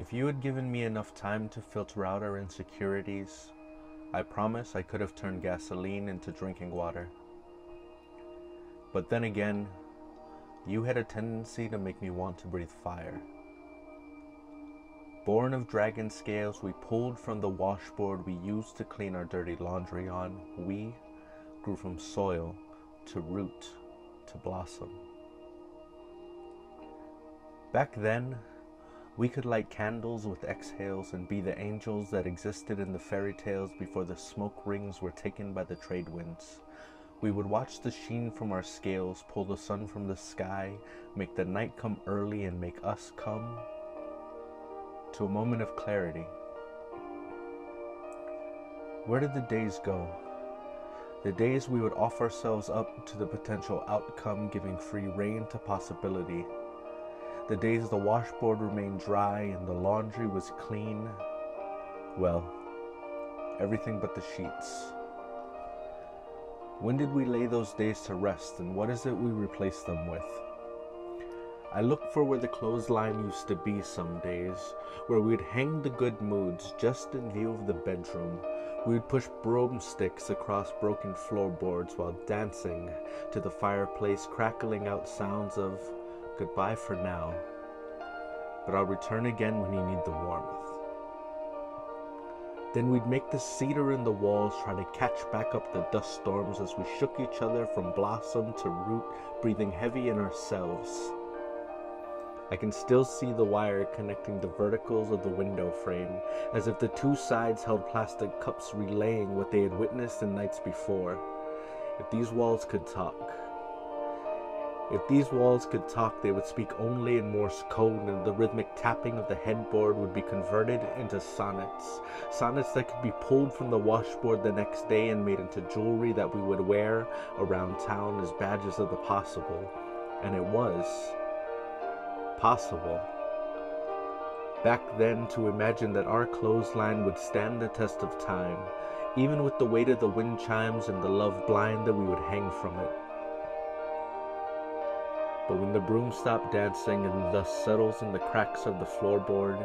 If you had given me enough time to filter out our insecurities, I promise I could have turned gasoline into drinking water. But then again, you had a tendency to make me want to breathe fire. Born of dragon scales we pulled from the washboard we used to clean our dirty laundry on, we grew from soil to root to blossom. Back then, we could light candles with exhales and be the angels that existed in the fairy tales before the smoke rings were taken by the trade winds. We would watch the sheen from our scales pull the sun from the sky, make the night come early and make us come to a moment of clarity. Where did the days go? The days we would offer ourselves up to the potential outcome, giving free rein to possibility. The days the washboard remained dry and the laundry was clean. Well, everything but the sheets. When did we lay those days to rest, and what is it we replace them with? I look for where the clothesline used to be some days, where we'd hang the good moods just in view of the bedroom. We would push broomsticks across broken floorboards while dancing to the fireplace, crackling out sounds of goodbye for now, but I'll return again when you need the warmth. Then we'd make the cedar in the walls try to catch back up the dust storms as we shook each other from blossom to root, breathing heavy in ourselves. I can still see the wire connecting the verticals of the window frame, as if the two sides held plastic cups relaying what they had witnessed in nights before. If these walls could talk, they would speak only in Morse code, and the rhythmic tapping of the headboard would be converted into sonnets. Sonnets that could be pulled from the washboard the next day and made into jewelry that we would wear around town as badges of the possible. And it was possible back then to imagine that our clothesline would stand the test of time, even with the weight of the wind chimes and the love blind that we would hang from it. But when the broom stopped dancing and dust settles in the cracks of the floorboard,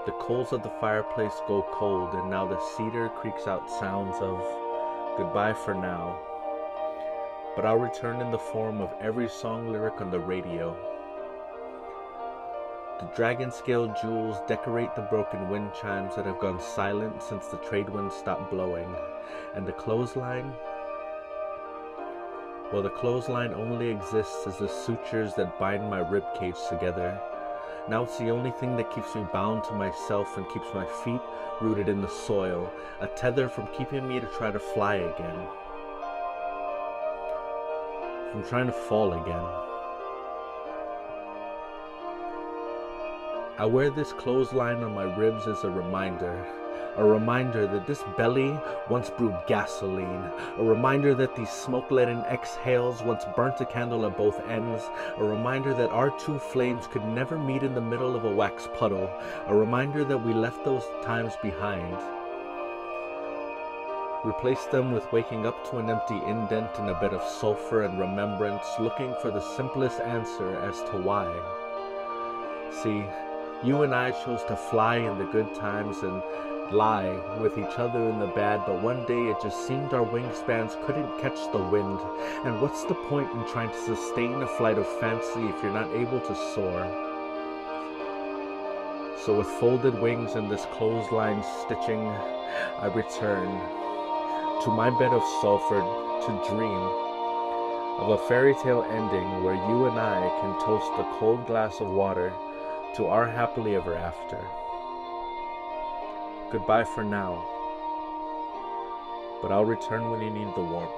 the coals of the fireplace go cold, and now the cedar creaks out sounds of goodbye for now. But I'll return in the form of every song lyric on the radio. The dragon scale jewels decorate the broken wind chimes that have gone silent since the trade winds stopped blowing, and the clothesline, well, the clothesline only exists as the sutures that bind my ribcage together. Now it's the only thing that keeps me bound to myself and keeps my feet rooted in the soil, a tether from keeping me to try to fly again, from trying to fall again. I wear this clothesline on my ribs as a reminder that this belly once brewed gasoline, a reminder that these smoke-laden exhales once burnt a candle at both ends, a reminder that our two flames could never meet in the middle of a wax puddle, a reminder that we left those times behind. Replace them with waking up to an empty indent in a bed of sulfur and remembrance, looking for the simplest answer as to why. See, you and I chose to fly in the good times and lie with each other in the bad, but one day it just seemed our wingspans couldn't catch the wind. And what's the point in trying to sustain a flight of fancy if you're not able to soar? So with folded wings and this clothesline stitching, I return to my bed of sulfur to dream of a fairy tale ending where you and I can toast a cold glass of water to our happily ever after. Goodbye for now, but I'll return when you need the warmth.